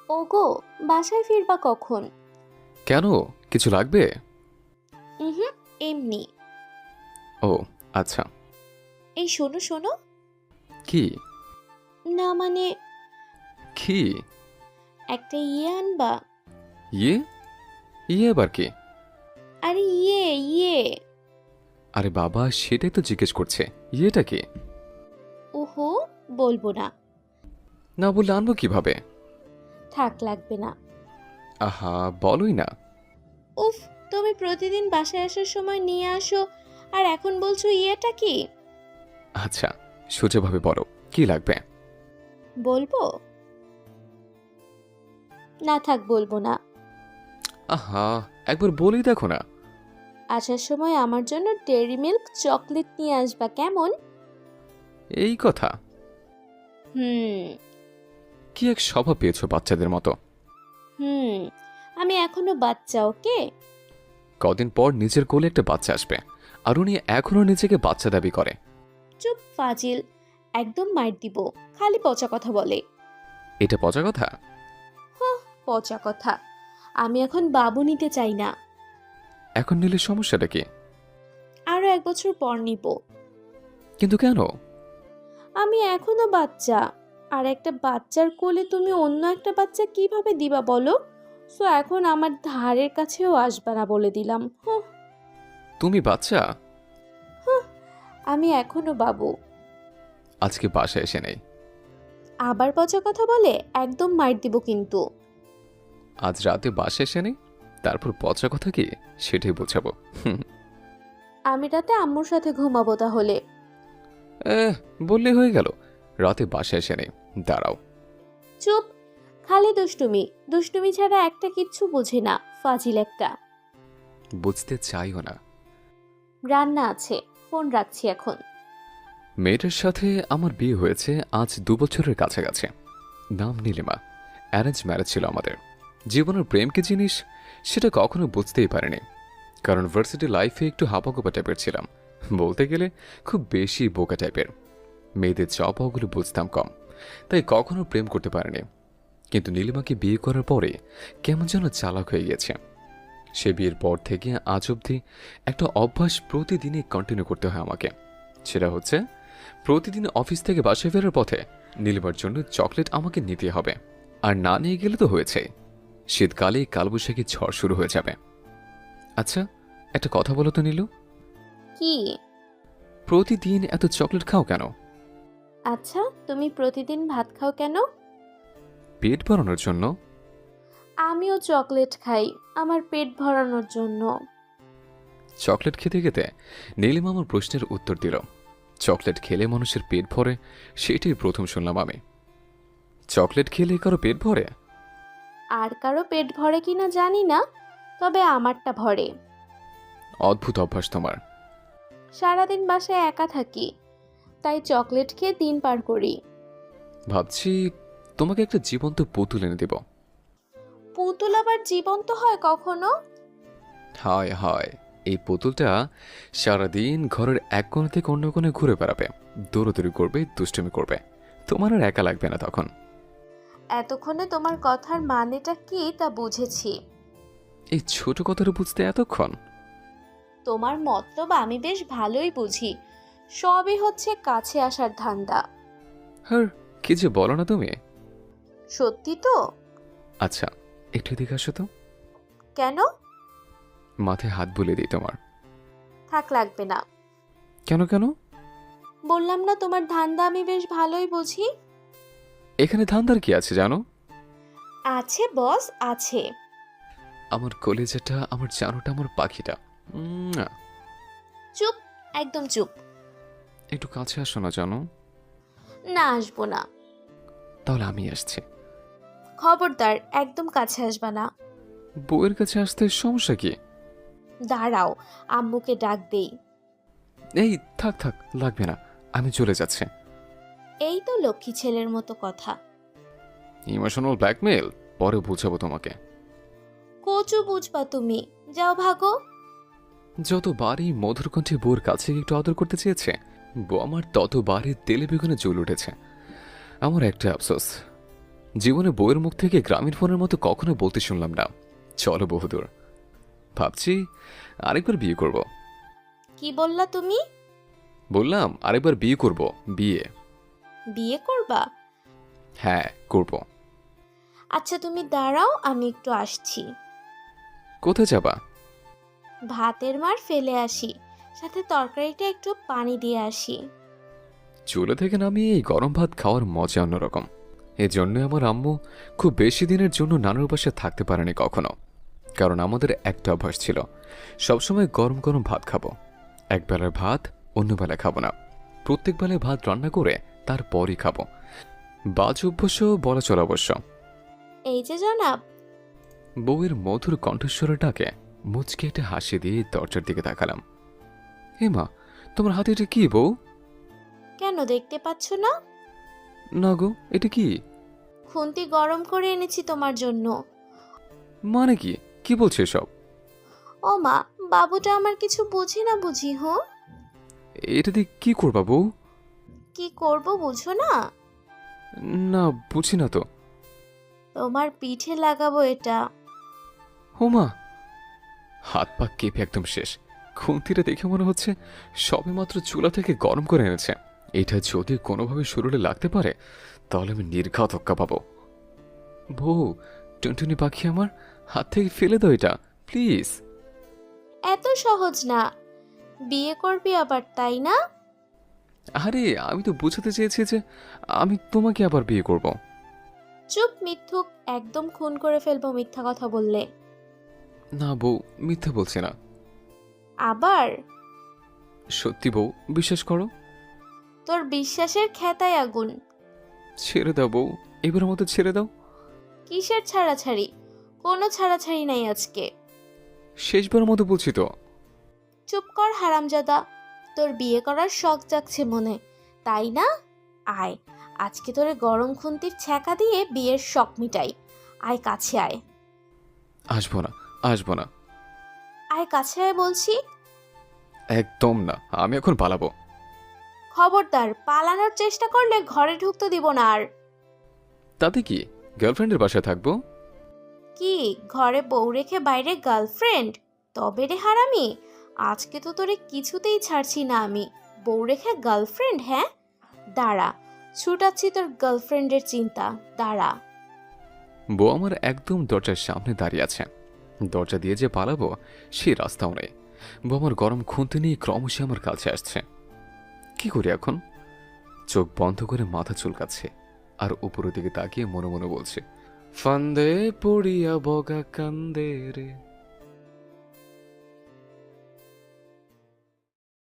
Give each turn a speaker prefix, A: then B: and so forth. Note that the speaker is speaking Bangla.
A: ওগো, বাসায় ফিরবা কখন?
B: কেন? কিছু লাগবে?
A: হুম, এমনি।
B: ও আচ্ছা।
A: এই শোনো শোনো।
B: কি?
A: না মানে,
B: কি?
A: একটা ইয়ে আনবা।
B: ইয়ে? ইয়ে আবার কি?
A: আরে ইয়ে ইয়ে।
B: আরে বাবা, সেটাই তো জিজ্ঞেস করছে। ইয়েটা কি?
A: ওহো, বলবো না।
B: না বললে আনবো কিভাবে?
A: থাক, লাগবে না।
B: আহা, বলোই না।
A: উফ, তুমি প্রতিদিন বাসায় আসার সময় নিয়ে আসো, আর এখন বলছো ইয়েটা কি?
B: আচ্ছা, সোজাভাবে বলো, কি লাগবে?
A: বলবো না, থাক বলবো না।
B: আহা, একবার বলেই দেখো না।
A: আসার সময় আমার জন্য ডেইরি মিল্ক চকলেট নিয়ে আসবা, কেমন?
B: এই কথা?
A: হুম।
B: কি এক স্বভাব পেয়েছো বাচ্চাদের মতো।
A: হুম, আমি এখনো বাচ্চা, ওকে?
B: কদিন পর নিজের কোলে একটা বাচ্চা আসবে, আর উনি এখনো নিজেকে বাচ্চা দাবি করে।
A: চুপ ফাজিল, একদম মাইর দিব। খালি পচা কথা বলে।
B: এটা পচা কথা?
A: পচা কথা। আমি এখন বাবু নিতে চাই না।
B: এখন নিলে সমস্যাটা কি?
A: আরো 1 বছর পর নিব।
B: কিন্তু কেন?
A: আমি এখনো বাচ্চা, আর একটা বাচ্চার কোলে তুমি অন্য একটা বাচ্চা কিভাবে দিবা বলো? সো এখন আমার ধারের কাছেও আসবে না বলে দিলাম।
B: তুমি বাচ্চা?
A: আমি এখনো বাবু।
B: আজকে বাসায় এসে নেই।
A: আবার পচা কথা বলে একদম মাইর দিব কিন্তু।
B: আজ রাতে বাসায় এসে নেই, তারপর পচা কথা কি সেটাই বোঝাবো।
A: আমি রাতে আম্মুর সাথে ঘুমাবো তাহলে।
B: এহ, বললে হয়ে গেল। রাতে বাসায় এসে নেই, দাঁড়াও।
A: চুপ, খালি দুষ্টুমি। দুষ্টুমি ছাড়া একটা কিচ্ছু বোঝে না, ফাজিল একটা।
B: বুঝতে চাইও না।
A: রান্না আছে, ফোন রাখছি এখন।
B: মেয়েটার সাথে আমার বিয়ে হয়েছে আজ 2 বছরের কাছাকাছি। নাম নীলিমা। অ্যারেঞ্জ ম্যারেজ ছিল আমাদের। জীবনের প্রেম কি জিনিস সেটা কখনো বুঝতেই পারিনি, কারণ ভার্সিটি লাইফে একটু হাপাগোপা টাইপের ছিলাম। বলতে গেলে খুব বেশি বোকা টাইপের। মেয়েদের চাওপাওগুলো বুঝতাম কম, তাই কখনো প্রেম করতে পারিনি। কিন্তু নীলিমাকে বিয়ে করার পরে কেমন যেন চালাক হয়ে গেছে। সে বিয়ের পর থেকে আজ অবধি একটা অভ্যাস প্রতিদিনই কন্টিনিউ করতে হয় আমাকে। সেটা হচ্ছে, প্রতিদিন অফিস থেকে বাসায় ফেরার পথে নীলিমার জন্য চকলেট আমাকে নিতে হবে। আর না নিয়ে গেলে তো হয়েছে, শীতকালে কালবৈশাখী ঝড় শুরু হয়ে যাবে। আচ্ছা, একটা কথা বলো তো নীলু,
A: কি?
B: প্রতিদিন এত চকলেট খাও কেন?
A: আচ্ছা, তুমি প্রতিদিন ভাত খাও কেন?
B: পেট ভরানোর জন্য?
A: আমিও চকলেট খাই, আমার পেট ভরানোর জন্য।
B: চকলেট খেতে খেতে নীলিমা আমার প্রশ্নের উত্তর দিল। চকলেট খেলে মানুষের পেট ভরে, সেটাই প্রথম শুনলাম আমি। চকলেট খেলে কারো পেট ভরে?
A: আর কারো পেট ভরে কিনা জানি না, তবে আমারটা ভরে।
B: অদ্ভুত অভ্যাস তোমার।
A: সারাদিন বাসায় একা থাকি, তাই চকলেট খেয়ে দিন পার করি।
B: ভাবছি তোমাকে একটা জীবন্ত পুতুল এনে দেব।
A: পুতুল আবার জীবন্ত হয় কখনো?
B: হায় হায়, এই পুতুলটা সারাদিন ঘরের এক কোণা থেকে অন্য কোণে ঘুরে বেড়াবে, দৌড়াদৌড়ি করবে, দুষ্টুমি করবে। তোমার আর একা লাগবে না তখন।
A: এতক্ষণে তোমার কথার মানেটা কি তা বুঝেছি।
B: এই ছোট কথাটা বুঝতে এতক্ষণ?
A: তোমার মতলব আমি বেশ ভালোই বুঝি। সবই হচ্ছে কাছে আসার ধান্দা।
B: হ্যাঁ, কি যে বলো না তুমি।
A: সত্যি তো?
B: আচ্ছা, একটু এদিকে আসো তো।
A: কেন?
B: মাথায় হাত বুলিয়ে দিই তোমার।
A: থাক, লাগবে না।
B: কেন কেন?
A: বললাম না তোমার ধান্দা আমি বেশ ভালোই বুঝি।
B: এখানে ধান্দার কি আছে জানো?
A: আছে বস, আছে।
B: আমার কলেজাটা, আমার জানোটা, আমার পাখিটা। উম,
A: চুপ, একদম চুপ।
B: একটু কাছে আসো না জানো।
A: না, আসবো না।
B: তাহলে আমি আসছি।
A: খবরদার, একদম কাছে আসবা না।
B: বউয়ের কাছে আসতে সমস্যা কি?
A: দাঁড়াও, আম্মুকে ডাক দেই।
B: এই থাক থাক, লাগবে না, আমি চলে যাচ্ছি।
A: এই তো লক্ষ্মী ছেলের মতো কথা।
B: ইমোশনাল ব্ল্যাকমেল পরে বুঝাবো তোমাকে।
A: কচু বুঝবা তুমি। যাও, ভাগো।
B: যতবারই মধুর কণ্ঠে বউর কাছে একটু আদর করতে চেয়েছে, বউ আমার ততবারই তেলে বেগুনে জ্বল উঠেছে। আমার একটা আফসোস, জীবনে বউয়ের মুখ থেকে গ্রামীণ ফোনের মতো কখনো বলতে শুনলাম না, চলো বহুদূর। ভাবছি আরেকবার বিয়ে করব।
A: কি বললা তুমি?
B: বললাম আরেকবার বিয়ে করব। বিয়ে।
A: বিয়ে করবা?
B: হ্যাঁ, করব।
A: আচ্ছা তুমি দাঁড়াও, আমি একটু আসছি।
B: কোথায় যাবা?
A: ভাতের মার ফেলে আসি, সাথে তরকারিটা একটু পানি দিয়ে আসি।
B: চুলা থেকে নামিয়ে এই গরম ভাত খাওয়ার মজা অন্যরকম। এই জন্য আমার আম্মু খুব বেশি দিনের জন্য নানুর বাসায় থাকতে পারেনি কখনো। কারণ আমাদের একটা অভ্যাস ছিল, সবসময় গরম গরম ভাত খাবো। এক বেলার ভাত অন্য বেলায় খাবো না, প্রত্যেক বেলায় ভাত রান্না করে তারপরই খাবো। বাজ অভ্যাস বলা চলে অবশ্য।
A: এই যে জনাব।
B: বউয়ের মধুর কণ্ঠস্বরের ডাকে মুচকে একটা হাসি দিয়ে দরজার দিকে তাকালাম। হে মা, তোমার হাতে এটা কি বউ?
A: কেন দেখতে পাচ্ছ না?
B: না গো, এটা কি?
A: খুন্তি গরম করে এনেছি তোমার জন্য।
B: মানে কি? কি বলছে এসব?
A: ও মা, বাবুটা আমার কিছু বুঝি না বুঝি।
B: এটা দিয়ে কি করবা বউ?
A: কি করব বুঝো না?
B: না, বুঝি না তো।
A: তোমার পিঠে লাগাবো এটা।
B: হোমা, হাত পা কেঁপে একদম শেষ। খুন্তিটা দেখে মনে হচ্ছে সবেমাত্র চুলা থেকে গরম করে এনেছে। এটা যদি কোনোভাবে শরীরে লাগতে পারে তাহলে আমি নির্ঘাত হক্কা পাবো। বউ, টুনটুনি পাখি আমার, হাত থেকে ফেলে দাও এটা প্লিজ।
A: এত সহজ না। বিয়ে করবি আবার, তাই না?
B: আরে আমি তো বুঝাতে চেয়েছি যে আমি তোমাকে আবার বিয়ে করব।
A: চুপ মিথ্যুক, একদম খুন করে ফেলবো মিথ্যা কথা বললে।
B: না বউ, মিথ্যা বলছি না।
A: আবার?
B: সত্যি বউ, বিশ্বাস করো।
A: তোর বিশ্বাসের খেতায় আগুন।
B: ছেড়ে দাও বউ, এবারের মতো ছেড়ে দাও।
A: কিসের ছাড়াছাড়ি? কোনো ছাড়াছাড়ি নাই আজকে।
B: শেষবারের মতো বলছি তো।
A: চুপ কর হারামজাদা। তোর বিয়ে করার শখ জাগছে মনে, তাই না? আয়, আজকে তোরে গরম খুন্তির ছ্যাঁকা দিয়ে বিয়ের শখ মিটাই। আয় কাছে আয়।
B: আসবো না, আসবো না।
A: আয় কাছে আয় বলছি।
B: একদম না, আমি এখন পালাবো।
A: খবরদার, পালানোর চেষ্টা করলে ঘরে ঢুকতে দিব না আর।
B: তাতে কি, গার্লফ্রেন্ডের বাসায় থাকবো।
A: কি, ঘরে বউ রেখে বাইরে গার্লফ্রেন্ড? তবে রে হারামি, আজকে তো তোরে কিছুতেই ছাড়ছি না আমি। বউ রেখে গার্লফ্রেন্ড? হ্যাঁ, দাঁড়া, ছুটাচ্ছি তোর গার্লফ্রেন্ডের চিন্তা, দাঁড়া।
B: বউ আমার একদম দরজার সামনে দাঁড়িয়ে আছে। দরজা দিয়ে যে পালাবো সেই রাস্তাও নেই। বউ আমার গরম খুন্তি নিয়ে ক্রমশই আমার কাছে আসছে। কি করি এখন? চোখ বন্ধ করে মাথা চুলকাচ্ছে আর উপরের দিকে তাকিয়ে মনে মনে বলছে, ফান্দে পড়িয়া বগা কান্দে রে।